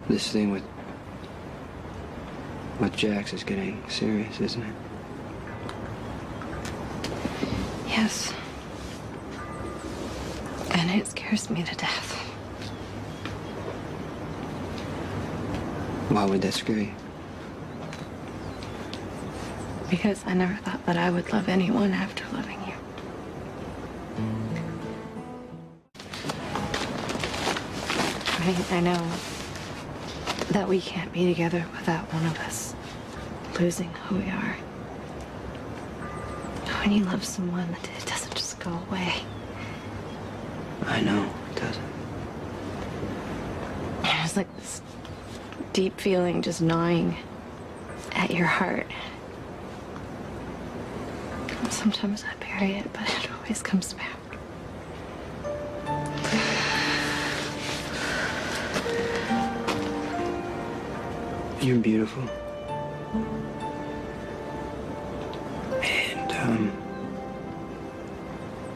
This thing with Jax is getting serious, isn't it? Yes. And it scares me to death. Why would that scare you? Because I never thought that I would love anyone after loving you. I know that we can't be together without one of us losing who we are. When you love someone, it doesn't just go away. I know, it doesn't. There's like this deep feeling just gnawing at your heart. And sometimes I bury it, but it always comes back. You're beautiful. And,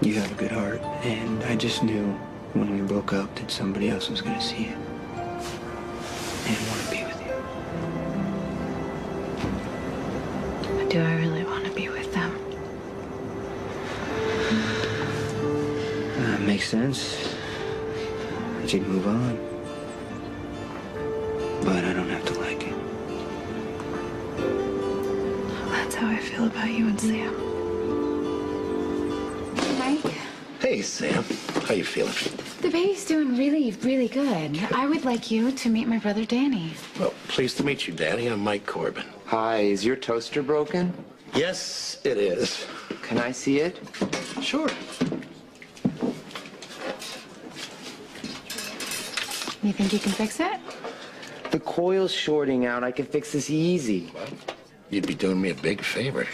you have a good heart. And I just knew when we broke up that somebody else was gonna see it and want to be with you. But do I really want to be with them? Makes sense that you'd move on. But I don't have to like it. That's how I feel about you and Sam. Mike? Hey, Sam. How you feeling? The baby's doing really, really good. I would like you to meet my brother Danny. Well, pleased to meet you, Danny. I'm Mike Corbin. Hi, is your toaster broken? Yes, it is. Can I see it? Sure. You think you can fix it? The coil's shorting out. I can fix this easy. Well, you'd be doing me a big favor.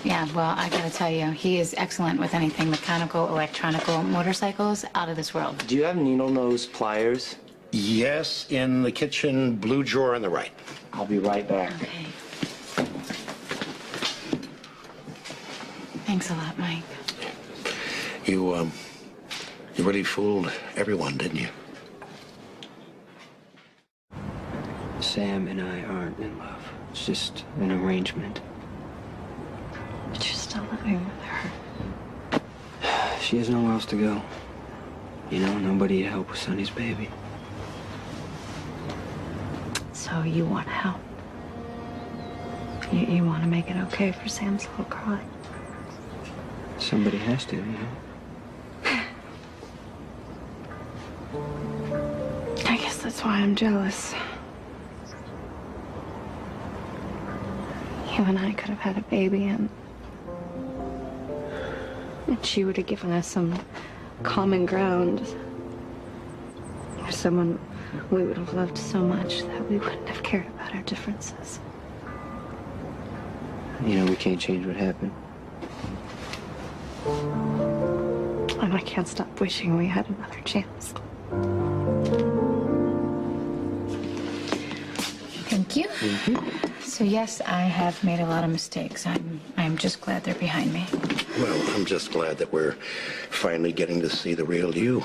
Yeah, well, I gotta tell you, he is excellent with anything mechanical, electronical, motorcycles, out of this world. Do you have needle nose pliers? Yes, in the kitchen, blue drawer on the right. I'll be right back. Okay. Thanks a lot, Mike. You really fooled everyone, didn't you? Sam and I aren't in love. It's just an arrangement. But you're still living with her. She has nowhere else to go. You know, nobody to help with Sonny's baby. So you want to help. You want to make it okay for Sam's little cry. Somebody has to, you know? I guess that's why I'm jealous. You and I could have had a baby and she would have given us some common ground. Or someone we would have loved so much that we wouldn't have cared about our differences. You know, we can't change what happened. And I can't stop wishing we had another chance. Thank you. Thank you. So yes, I have made a lot of mistakes. I'm just glad they're behind me. Well, I'm just glad that we're finally getting to see the real you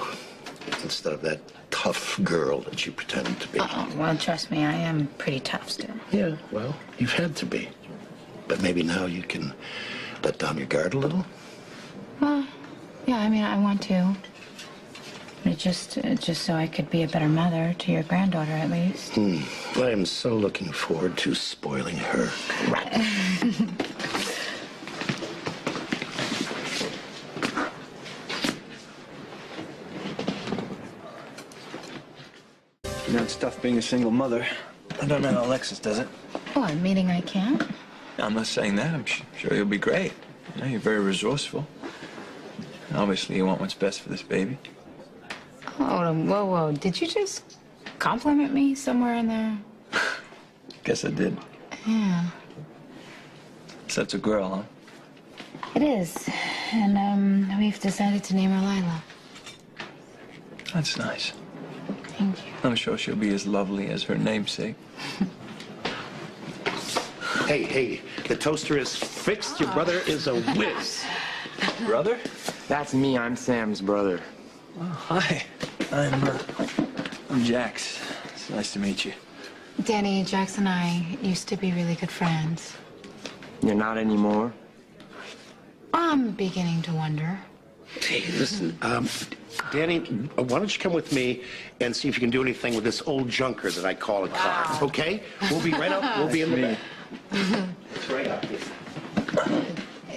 instead of that tough girl that you pretended to be. Well, trust me, I am pretty tough still. Yeah, well, you've had to be. But maybe now you can let down your guard a little. Well, yeah, I mean, I want to. But just so I could be a better mother to your granddaughter, at least. I am so looking forward to spoiling her. You know, it's tough being a single mother. I don't know how Alexis does it. Oh, meaning I can't? I'm not saying that. I'm sure you'll be great. You know, you're very resourceful. Obviously, you want what's best for this baby. Oh, whoa. Did you just compliment me somewhere in there? Guess I did. Yeah. So that's a girl, huh? It is. And, we've decided to name her Lila. That's nice. Thank you. I'm sure she'll be as lovely as her namesake. Hey, the toaster is fixed. Your brother is a whiz. Brother? That's me. I'm Sam's brother. Oh, hi. I'm Jax. It's nice to meet you. Danny, Jax and I used to be really good friends. You're not anymore? I'm beginning to wonder. Hey, listen, Danny, why don't you come with me and see if you can do anything with this old junker that I call a car, okay? We'll be right up, we'll be in the back. It's right up here.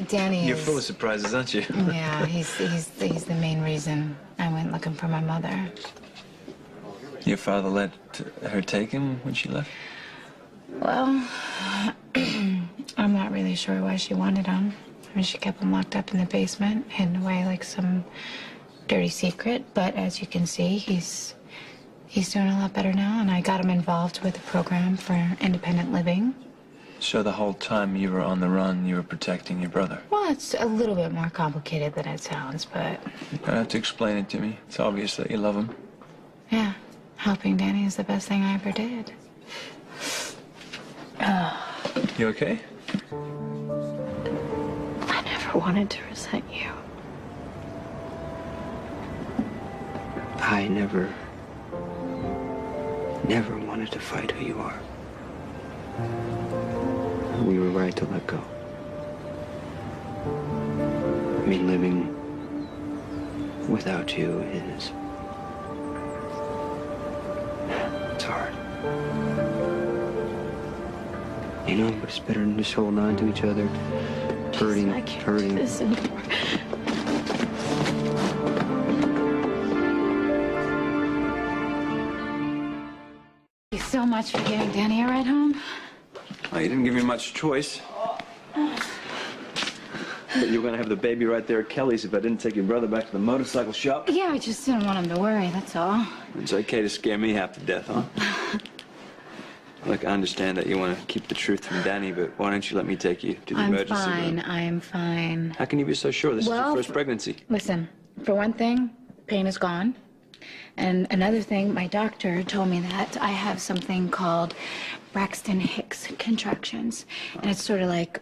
Danny You're is... full of surprises, aren't you? Yeah, he's the main reason I went looking for my mother. Your father let her take him when she left? Well, I'm not really sure why she wanted him. I mean, she kept him locked up in the basement, hidden away like some dirty secret. But as you can see, he's doing a lot better now, and I got him involved with a program for independent living. So the whole time you were on the run, you were protecting your brother? Well, it's a little bit more complicated than it sounds, but... You don't have to explain it to me. It's obvious that you love him. Yeah, helping Danny is the best thing I ever did. You okay? I never wanted to resent you. I never wanted to fight who you are. We were right to let go. I mean, living without you is... it's hard. You know, but it's better than just holding on to each other, hurting, I can't hurting. do this anymore. Thank you so much for getting Danny a ride home. Well, you didn't give me much choice. But you were going to have the baby right there at Kelly's if I didn't take your brother back to the motorcycle shop. Yeah, I just didn't want him to worry, that's all. It's okay to scare me half to death, huh? Look, I understand that you want to keep the truth from Danny, but why don't you let me take you to the emergency room? I'm fine. How can you be so sure? This is Well, your first pregnancy. Listen, for one thing, pain is gone. And another thing, my doctor told me that I have something called Braxton Hicks contractions. And it's sort of like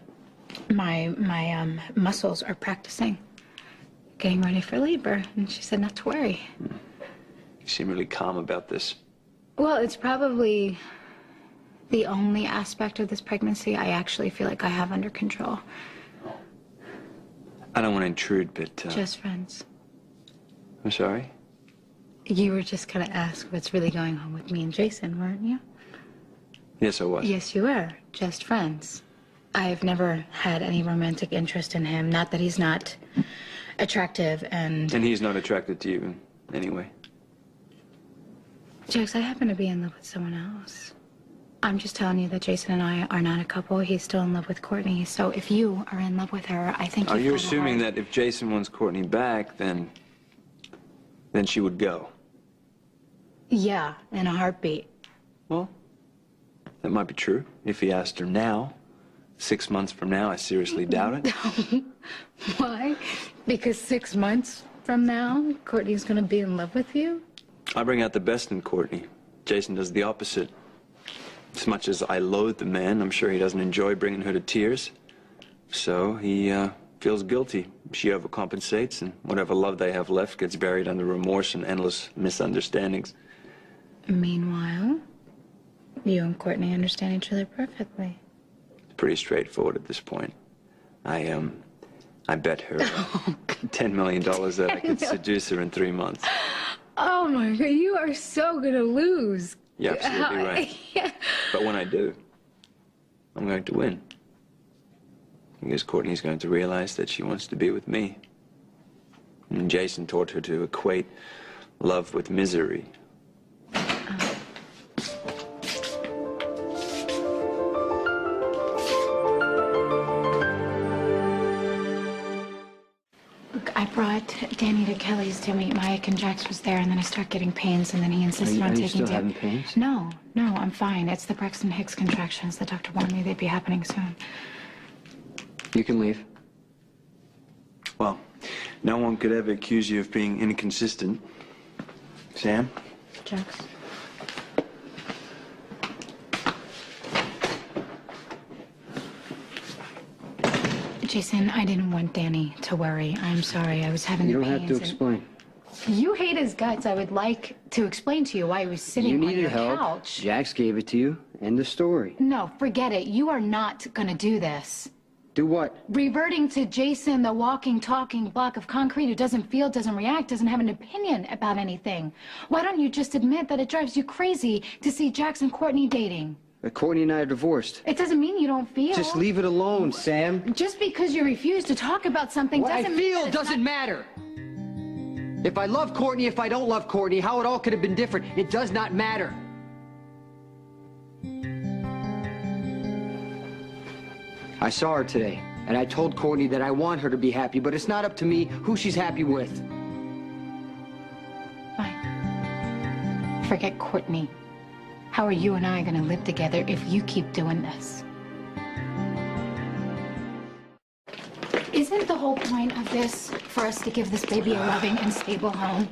my muscles are practicing, getting ready for labor. And she said not to worry. You seem really calm about this. Well, it's probably the only aspect of this pregnancy I actually feel like I have under control. I don't want to intrude, but... Just friends. I'm sorry? You were just gonna ask what's really going on with me and Jason, weren't you? Yes, I was. Yes, you were. Just friends. I've never had any romantic interest in him. Not that he's not attractive and... And he's not attracted to you anyway. Jax, I happen to be in love with someone else. I'm just telling you that Jason and I are not a couple. He's still in love with Courtney. So if you are in love with her, I think Are you found a assuming heart. that if Jason wants Courtney back, then she would go? Yeah, in a heartbeat. Well, that might be true. If he asked her now, 6 months from now, I seriously doubt it. Why? Because 6 months from now, Courtney's gonna be in love with you? I bring out the best in Courtney. Jason does the opposite. As much as I loathe the man, I'm sure he doesn't enjoy bringing her to tears. So he feels guilty. She overcompensates, and whatever love they have left gets buried under remorse and endless misunderstandings. Meanwhile, you and Courtney understand each other perfectly. It's pretty straightforward at this point. I bet her $10 million that I could seduce her in 3 months. Oh my God, you are so gonna lose. You're absolutely right. Yeah. But when I do, I'm going to win. Because Courtney's going to realize that she wants to be with me. And Jason taught her to equate love with misery. I brought Danny to Kelly's to meet Mike, and Jax was there, and then I started getting pains, and then he insisted on Are you taking still having pains? No, I'm fine. It's the Braxton Hicks contractions. The doctor warned me they'd be happening soon. You can leave. Well, no one could ever accuse you of being inconsistent. Sam? Jax? Jason, I didn't want Danny to worry. I'm sorry. I was having You the don't pains. have to explain. You hate his guts. I would like to explain to you why he was sitting You on needed your help. couch. Jax gave it to you. End of story. No, forget it. You are not gonna do this. Do what? Reverting to Jason, the walking, talking block of concrete who doesn't feel, doesn't react, doesn't have an opinion about anything. Why don't you just admit that it drives you crazy to see Jax and Courtney dating? But Courtney and I are divorced. It doesn't mean you don't feel. Just leave it alone, Sam. Just because you refuse to talk about something What I doesn't mean feel that it's doesn't matter. If I love Courtney, if I don't love Courtney, how it all could have been different, it does not matter. I saw her today, and I told Courtney that I want her to be happy, but it's not up to me who she's happy with. Fine. Forget Courtney. How are you and I gonna live together if you keep doing this? Isn't the whole point of this for us to give this baby a loving and stable home?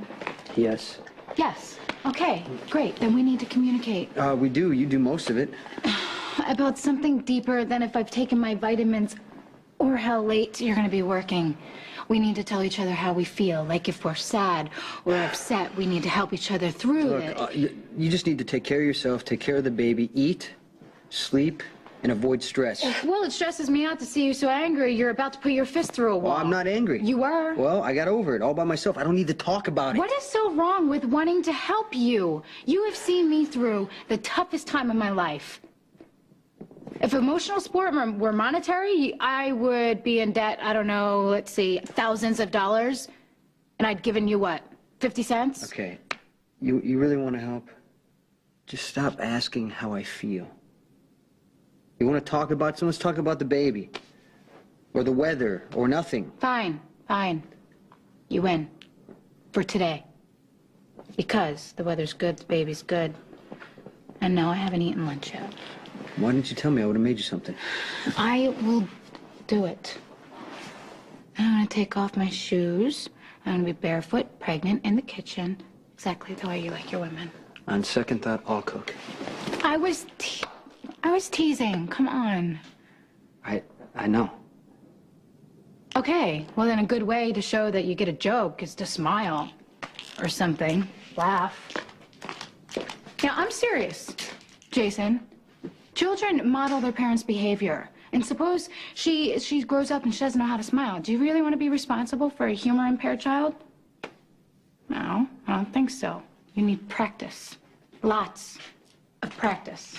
Yes. Yes. Okay, great. Then we need to communicate We do. You do most of it. about something deeper than if I've taken my vitamins or how late you're gonna be working. We need to tell each other how we feel. Like if we're sad or upset, we need to help each other through it. Look, you just need to take care of yourself, take care of the baby, eat, sleep, and avoid stress. Well, it stresses me out to see you so angry. You're about to put your fist through a wall. Well, I'm not angry. You were. Well, I got over it all by myself. I don't need to talk about it. What is so wrong with wanting to help you? You have seen me through the toughest time of my life. If emotional support were monetary, I would be in debt, I don't know, let's see, thousands of dollars. And I'd given you what, 50 cents? Okay, you really want to help? Just stop asking how I feel. You want to talk about something? Let's talk about the baby. Or the weather, or nothing. Fine, fine. You win. For today. Because the weather's good, the baby's good. And no, I haven't eaten lunch yet. Why didn't you tell me? I would have made you something. I will do it. I'm gonna take off my shoes. I'm gonna be barefoot, pregnant, in the kitchen. Exactly the way you like your women. On second thought, I'll cook. I was teasing. Come on. I know. Okay, well then a good way to show that you get a joke is to smile. Or something. Laugh. Now, I'm serious, Jason. Children model their parents' behavior. And suppose she grows up and she doesn't know how to smile. Do you really want to be responsible for a humor-impaired child? No, I don't think so. You need practice. Lots of practice.